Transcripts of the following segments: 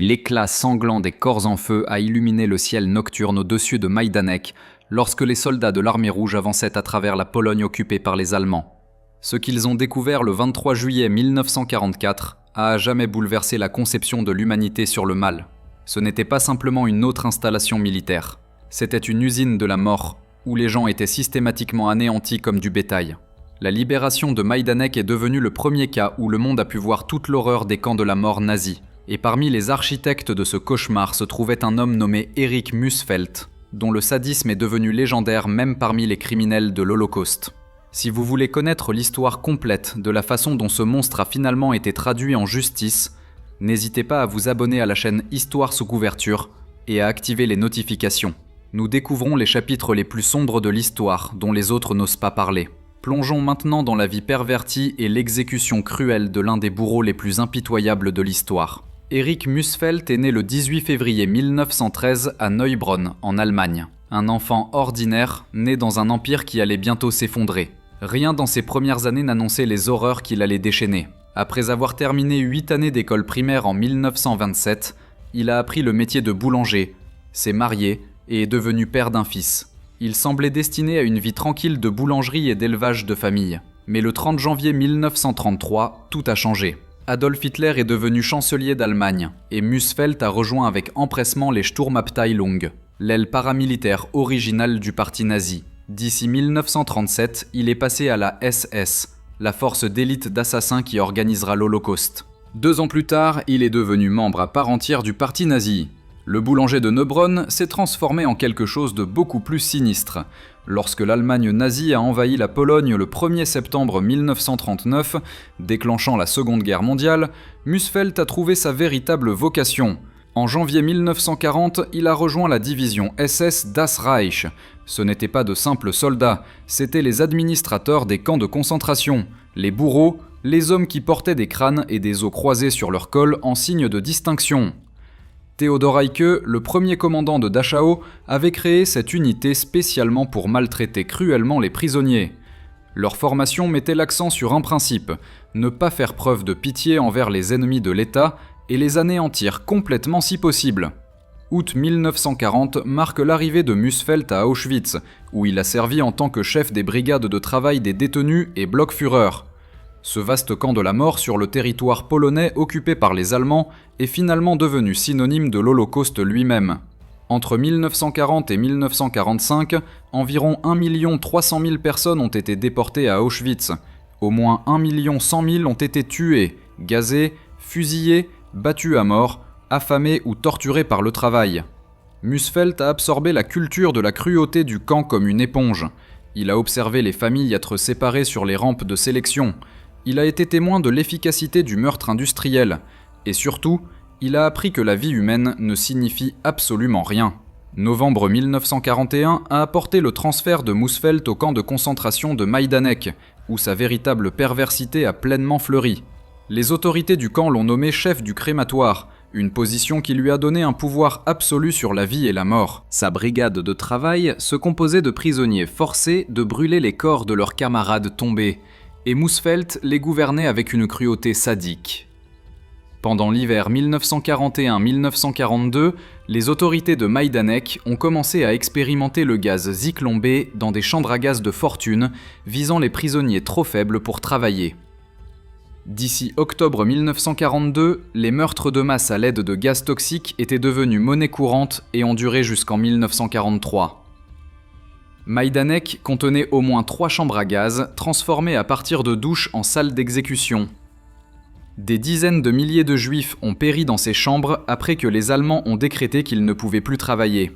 l'éclat sanglant des corps en feu a illuminé le ciel nocturne au-dessus de Majdanek lorsque les soldats de l'Armée rouge avançaient à travers la Pologne occupée par les Allemands. Ce qu'ils ont découvert le 23 juillet 1944 a à jamais bouleversé la conception de l'humanité sur le mal. Ce n'était pas simplement une autre installation militaire. C'était une usine de la mort, où les gens étaient systématiquement anéantis comme du bétail. La libération de Majdanek est devenue le premier cas où le monde a pu voir toute l'horreur des camps de la mort nazis. Et parmi les architectes de ce cauchemar se trouvait un homme nommé Erich Mussfeldt, dont le sadisme est devenu légendaire même parmi les criminels de l'Holocauste. Si vous voulez connaître l'histoire complète de la façon dont ce monstre a finalement été traduit en justice, n'hésitez pas à vous abonner à la chaîne Histoire sous couverture et à activer les notifications. Nous découvrons les chapitres les plus sombres de l'histoire dont les autres n'osent pas parler. Plongeons maintenant dans la vie pervertie et l'exécution cruelle de l'un des bourreaux les plus impitoyables de l'histoire. Erich Mussfeldt est né le 18 février 1913 à Neubronn, en Allemagne. Un enfant ordinaire, né dans un empire qui allait bientôt s'effondrer. Rien dans ses premières années n'annonçait les horreurs qu'il allait déchaîner. Après avoir terminé 8 années d'école primaire en 1927, il a appris le métier de boulanger, s'est marié et est devenu père d'un fils. Il semblait destiné à une vie tranquille de boulangerie et d'élevage de famille. Mais le 30 janvier 1933, tout a changé. Adolf Hitler est devenu chancelier d'Allemagne, et Mussfeldt a rejoint avec empressement les Sturmabteilung, l'aile paramilitaire originale du parti nazi. D'ici 1937, il est passé à la SS, la force d'élite d'assassins qui organisera l'Holocauste. 2 ans plus tard, il est devenu membre à part entière du parti nazi. Le boulanger de Neubronn s'est transformé en quelque chose de beaucoup plus sinistre. Lorsque l'Allemagne nazie a envahi la Pologne le 1er septembre 1939, déclenchant la Seconde Guerre mondiale, Mussfeldt a trouvé sa véritable vocation. En janvier 1940, il a rejoint la division SS Das Reich. Ce n'étaient pas de simples soldats, c'étaient les administrateurs des camps de concentration, les bourreaux, les hommes qui portaient des crânes et des os croisés sur leur col en signe de distinction. Theodor Eicke, le premier commandant de Dachau, avait créé cette unité spécialement pour maltraiter cruellement les prisonniers. Leur formation mettait l'accent sur un principe, ne pas faire preuve de pitié envers les ennemis de l'État et les anéantir complètement si possible. Août 1940 marque l'arrivée de Mussfeldt à Auschwitz, où il a servi en tant que chef des brigades de travail des détenus et Blockführer. Ce vaste camp de la mort sur le territoire polonais occupé par les Allemands est finalement devenu synonyme de l'Holocauste lui-même. Entre 1940 et 1945, environ 1 300 000 personnes ont été déportées à Auschwitz. Au moins 1 100 000 ont été tuées, gazées, fusillées, battues à mort, affamées ou torturées par le travail. Mussfeldt a absorbé la culture de la cruauté du camp comme une éponge. Il a observé les familles être séparées sur les rampes de sélection. Il a été témoin de l'efficacité du meurtre industriel. Et surtout, il a appris que la vie humaine ne signifie absolument rien. Novembre 1941 a apporté le transfert de Mussfeldt au camp de concentration de Majdanek, où sa véritable perversité a pleinement fleuri. Les autorités du camp l'ont nommé chef du crématoire, une position qui lui a donné un pouvoir absolu sur la vie et la mort. Sa brigade de travail se composait de prisonniers forcés de brûler les corps de leurs camarades tombés, et Mussfeldt les gouvernait avec une cruauté sadique. Pendant l'hiver 1941-1942, les autorités de Majdanek ont commencé à expérimenter le gaz Zyklon B dans des chambres à gaz de fortune, visant les prisonniers trop faibles pour travailler. D'ici octobre 1942, les meurtres de masse à l'aide de gaz toxiques étaient devenus monnaie courante et ont duré jusqu'en 1943. Majdanek contenait au moins 3 chambres à gaz, transformées à partir de douches en salles d'exécution. Des dizaines de milliers de juifs ont péri dans ces chambres après que les Allemands ont décrété qu'ils ne pouvaient plus travailler.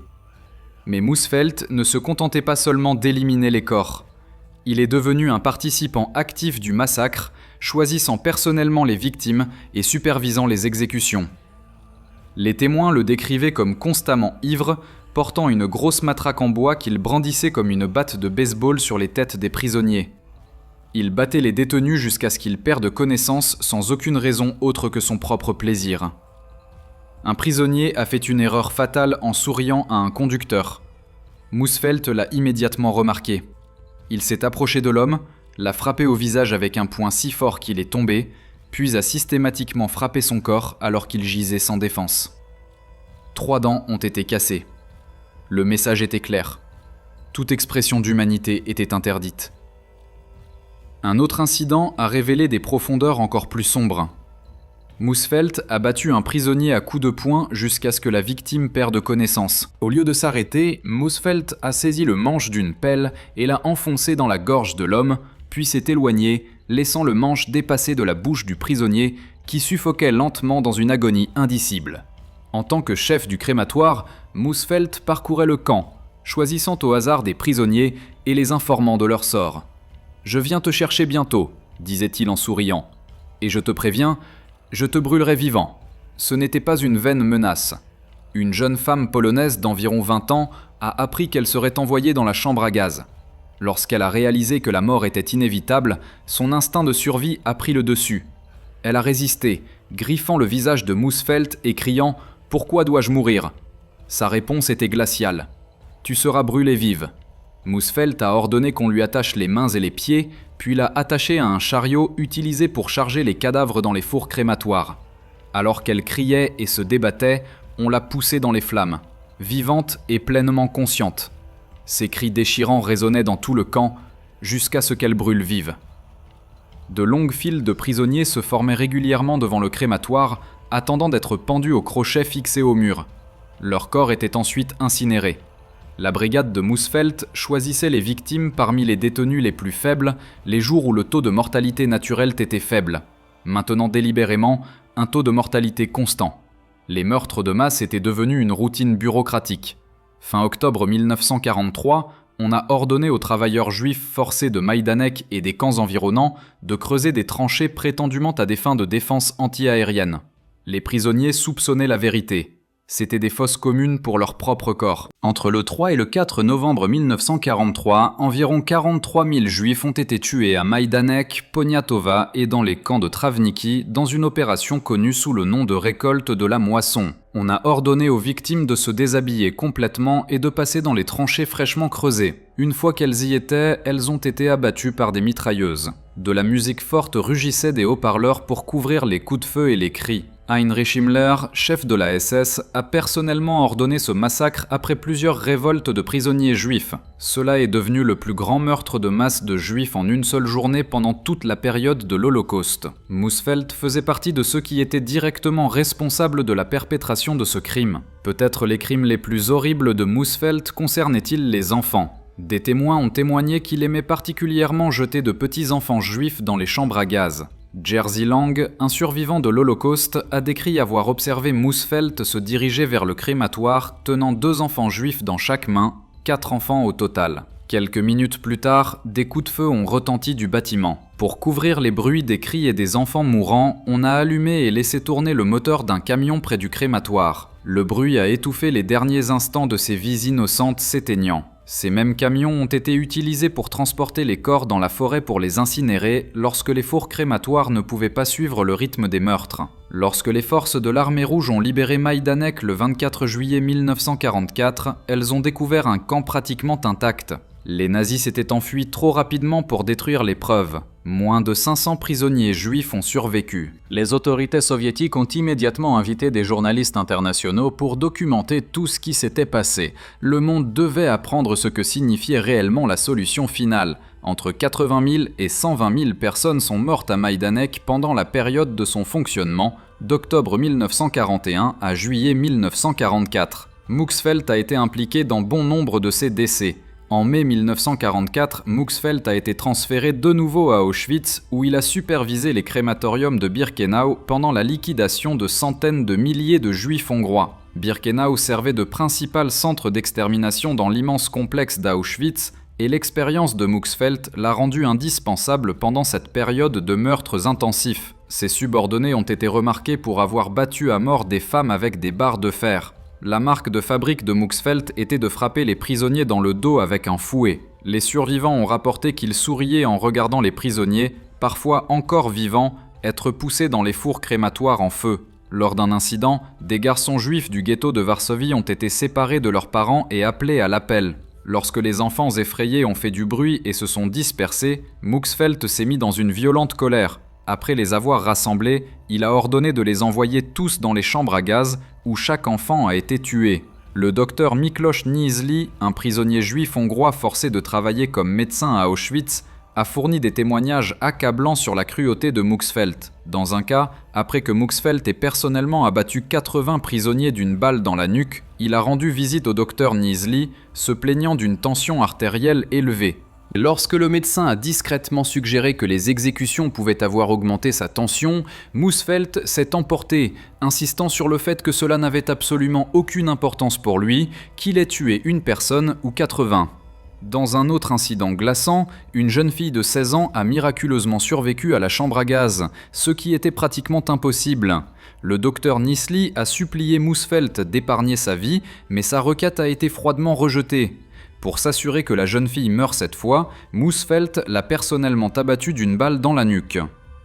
Mais Mussfeldt ne se contentait pas seulement d'éliminer les corps. Il est devenu un participant actif du massacre, choisissant personnellement les victimes et supervisant les exécutions. Les témoins le décrivaient comme constamment ivre, portant une grosse matraque en bois qu'il brandissait comme une batte de baseball sur les têtes des prisonniers. Il battait les détenus jusqu'à ce qu'ils perdent connaissance sans aucune raison autre que son propre plaisir. Un prisonnier a fait une erreur fatale en souriant à un conducteur. Mussfeldt l'a immédiatement remarqué. Il s'est approché de l'homme, l'a frappé au visage avec un poing si fort qu'il est tombé, puis a systématiquement frappé son corps alors qu'il gisait sans défense. 3 dents ont été cassées. Le message était clair. Toute expression d'humanité était interdite. Un autre incident a révélé des profondeurs encore plus sombres. Moosfelt a battu un prisonnier à coups de poing jusqu'à ce que la victime perde connaissance. Au lieu de s'arrêter, Moosfelt a saisi le manche d'une pelle et l'a enfoncé dans la gorge de l'homme, puis s'est éloigné, laissant le manche dépasser de la bouche du prisonnier qui suffoquait lentement dans une agonie indicible. En tant que chef du crématoire, Moosfelt parcourait le camp, choisissant au hasard des prisonniers et les informant de leur sort. « Je viens te chercher bientôt », disait-il en souriant. « Et je te préviens, je te brûlerai vivant. » Ce n'était pas une vaine menace. Une jeune femme polonaise d'environ 20 ans a appris qu'elle serait envoyée dans la chambre à gaz. Lorsqu'elle a réalisé que la mort était inévitable, son instinct de survie a pris le dessus. Elle a résisté, griffant le visage de Moosfelt et criant « Pourquoi dois-je mourir ?» Sa réponse était glaciale. « Tu seras brûlée vive. » Moosfelt a ordonné qu'on lui attache les mains et les pieds, puis l'a attachée à un chariot utilisé pour charger les cadavres dans les fours crématoires. Alors qu'elle criait et se débattait, on l'a poussée dans les flammes, vivante et pleinement consciente. Ses cris déchirants résonnaient dans tout le camp, jusqu'à ce qu'elle brûle vive. De longues files de prisonniers se formaient régulièrement devant le crématoire, attendant d'être pendus au crochet fixé au mur. Leurs corps étaient ensuite incinérés. La brigade de Moosfelt choisissait les victimes parmi les détenus les plus faibles les jours où le taux de mortalité naturelle était faible, maintenant délibérément un taux de mortalité constant. Les meurtres de masse étaient devenus une routine bureaucratique. Fin octobre 1943, on a ordonné aux travailleurs juifs forcés de Majdanek et des camps environnants de creuser des tranchées prétendument à des fins de défense anti-aérienne. Les prisonniers soupçonnaient la vérité. C'était des fosses communes pour leur propre corps. Entre le 3 et le 4 novembre 1943, environ 43 000 juifs ont été tués à Majdanek, Poniatowa et dans les camps de Travniki dans une opération connue sous le nom de récolte de la moisson. On a ordonné aux victimes de se déshabiller complètement et de passer dans les tranchées fraîchement creusées. Une fois qu'elles y étaient, elles ont été abattues par des mitrailleuses. De la musique forte rugissait des haut-parleurs pour couvrir les coups de feu et les cris. Heinrich Himmler, chef de la SS, a personnellement ordonné ce massacre après plusieurs révoltes de prisonniers juifs. Cela est devenu le plus grand meurtre de masse de juifs en une seule journée pendant toute la période de l'Holocauste. Moosfelt faisait partie de ceux qui étaient directement responsables de la perpétration de ce crime. Peut-être les crimes les plus horribles de Moosfelt concernaient-ils les enfants. Des témoins ont témoigné qu'il aimait particulièrement jeter de petits enfants juifs dans les chambres à gaz. Jerzy Lang, un survivant de l'Holocauste, a décrit avoir observé Moosfelt se diriger vers le crématoire, tenant 2 enfants juifs dans chaque main, 4 enfants au total. Quelques minutes plus tard, des coups de feu ont retenti du bâtiment. Pour couvrir les bruits des cris et des enfants mourants, on a allumé et laissé tourner le moteur d'un camion près du crématoire. Le bruit a étouffé les derniers instants de ces vies innocentes s'éteignant. Ces mêmes camions ont été utilisés pour transporter les corps dans la forêt pour les incinérer lorsque les fours crématoires ne pouvaient pas suivre le rythme des meurtres. Lorsque les forces de l'Armée rouge ont libéré Majdanek le 24 juillet 1944, elles ont découvert un camp pratiquement intact. Les nazis s'étaient enfuis trop rapidement pour détruire les preuves. Moins de 500 prisonniers juifs ont survécu. Les autorités soviétiques ont immédiatement invité des journalistes internationaux pour documenter tout ce qui s'était passé. Le monde devait apprendre ce que signifiait réellement la solution finale. Entre 80 000 et 120 000 personnes sont mortes à Majdanek pendant la période de son fonctionnement, d'octobre 1941 à juillet 1944. Moosfelt a été impliqué dans bon nombre de ces décès. En mai 1944, Moosfelt a été transféré de nouveau à Auschwitz, où il a supervisé les crématoriums de Birkenau pendant la liquidation de centaines de milliers de juifs hongrois. Birkenau servait de principal centre d'extermination dans l'immense complexe d'Auschwitz, et l'expérience de Moosfelt l'a rendu indispensable pendant cette période de meurtres intensifs. Ses subordonnés ont été remarqués pour avoir battu à mort des femmes avec des barres de fer. La marque de fabrique de Moosfelt était de frapper les prisonniers dans le dos avec un fouet. Les survivants ont rapporté qu'ils souriaient en regardant les prisonniers, parfois encore vivants, être poussés dans les fours crématoires en feu. Lors d'un incident, des garçons juifs du ghetto de Varsovie ont été séparés de leurs parents et appelés à l'appel. Lorsque les enfants effrayés ont fait du bruit et se sont dispersés, Moosfelt s'est mis dans une violente colère. Après les avoir rassemblés, il a ordonné de les envoyer tous dans les chambres à gaz, où chaque enfant a été tué. Le docteur Miklos Niezli, un prisonnier juif hongrois forcé de travailler comme médecin à Auschwitz, a fourni des témoignages accablants sur la cruauté de Muxfeld. Dans un cas, après que Muxfeld ait personnellement abattu 80 prisonniers d'une balle dans la nuque, il a rendu visite au docteur Niezli, se plaignant d'une tension artérielle élevée. Lorsque le médecin a discrètement suggéré que les exécutions pouvaient avoir augmenté sa tension, Muxfeld s'est emporté, insistant sur le fait que cela n'avait absolument aucune importance pour lui, qu'il ait tué une personne ou 80. Dans un autre incident glaçant, une jeune fille de 16 ans a miraculeusement survécu à la chambre à gaz, ce qui était pratiquement impossible. Le docteur Niezli a supplié Muxfeld d'épargner sa vie, mais sa requête a été froidement rejetée. Pour s'assurer que la jeune fille meure cette fois, Muxfeld l'a personnellement abattue d'une balle dans la nuque.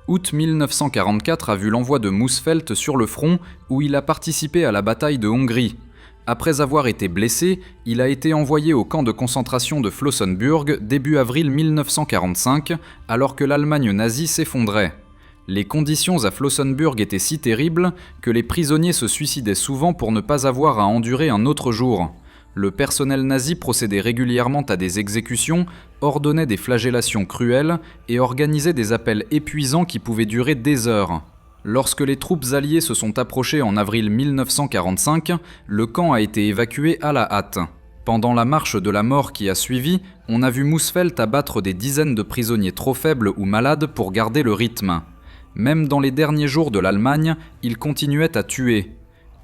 Août 1944 a vu l'envoi de Muxfeld sur le front, où il a participé à la bataille de Hongrie. Après avoir été blessé, il a été envoyé au camp de concentration de Flossenbürg début avril 1945, alors que l'Allemagne nazie s'effondrait. Les conditions à Flossenbürg étaient si terribles que les prisonniers se suicidaient souvent pour ne pas avoir à endurer un autre jour. Le personnel nazi procédait régulièrement à des exécutions, ordonnait des flagellations cruelles et organisait des appels épuisants qui pouvaient durer des heures. Lorsque les troupes alliées se sont approchées en avril 1945, le camp a été évacué à la hâte. Pendant la marche de la mort qui a suivi, on a vu Muxfeld abattre des dizaines de prisonniers trop faibles ou malades pour garder le rythme. Même dans les derniers jours de l'Allemagne, il continuait à tuer.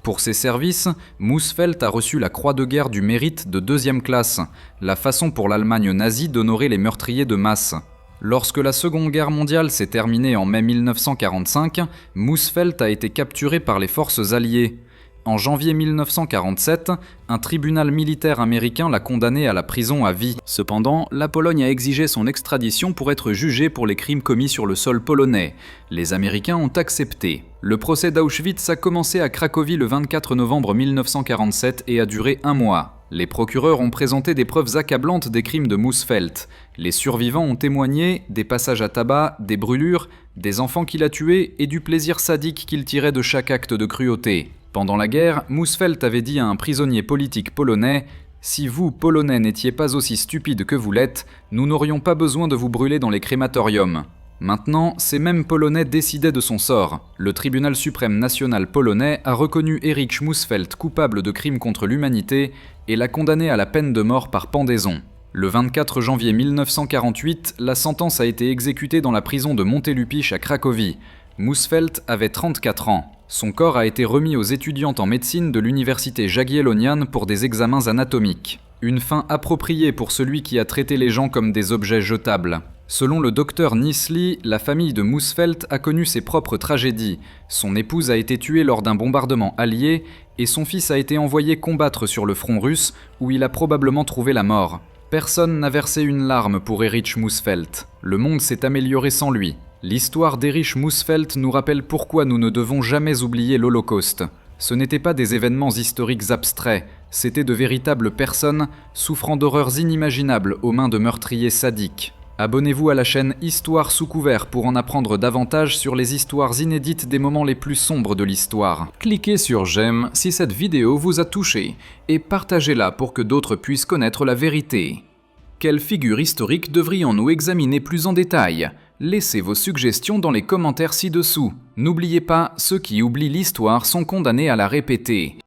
Pour ses services, Muxfeld a reçu la Croix de guerre du mérite de 2e classe, la façon pour l'Allemagne nazie d'honorer les meurtriers de masse. Lorsque la Seconde Guerre mondiale s'est terminée en mai 1945, Muxfeld a été capturé par les forces alliées. En janvier 1947, un tribunal militaire américain l'a condamné à la prison à vie. Cependant, la Pologne a exigé son extradition pour être jugé pour les crimes commis sur le sol polonais. Les Américains ont accepté. Le procès d'Auschwitz a commencé à Cracovie le 24 novembre 1947 et a duré 1 mois. Les procureurs ont présenté des preuves accablantes des crimes de Muxfeld. Les survivants ont témoigné des passages à tabac, des brûlures, des enfants qu'il a tués et du plaisir sadique qu'il tirait de chaque acte de cruauté. Pendant la guerre, Muxfeld avait dit à un prisonnier politique polonais « Si vous, Polonais, n'étiez pas aussi stupides que vous l'êtes, nous n'aurions pas besoin de vous brûler dans les crématoriums. » Maintenant, ces mêmes Polonais décidaient de son sort. Le tribunal suprême national polonais a reconnu Erich Muxfeld coupable de crimes contre l'humanité et l'a condamné à la peine de mort par pendaison. Le 24 janvier 1948, la sentence a été exécutée dans la prison de Montelupich à Cracovie. Muxfeld avait 34 ans. Son corps a été remis aux étudiantes en médecine de l'université Jagiellonian pour des examens anatomiques. Une fin appropriée pour celui qui a traité les gens comme des objets jetables. Selon le docteur Niezli, la famille de Muxfeld a connu ses propres tragédies. Son épouse a été tuée lors d'un bombardement allié et son fils a été envoyé combattre sur le front russe où il a probablement trouvé la mort. Personne n'a versé une larme pour Erich Muxfeld. Le monde s'est amélioré sans lui. L'histoire d'Erich Muxfeld nous rappelle pourquoi nous ne devons jamais oublier l'Holocauste. Ce n'étaient pas des événements historiques abstraits, c'étaient de véritables personnes souffrant d'horreurs inimaginables aux mains de meurtriers sadiques. Abonnez-vous à la chaîne Histoire sous couvert pour en apprendre davantage sur les histoires inédites des moments les plus sombres de l'histoire. Cliquez sur j'aime si cette vidéo vous a touché et partagez-la pour que d'autres puissent connaître la vérité. Quelle figure historique devrions-nous examiner plus en détail ? Laissez vos suggestions dans les commentaires ci-dessous. N'oubliez pas, ceux qui oublient l'histoire sont condamnés à la répéter.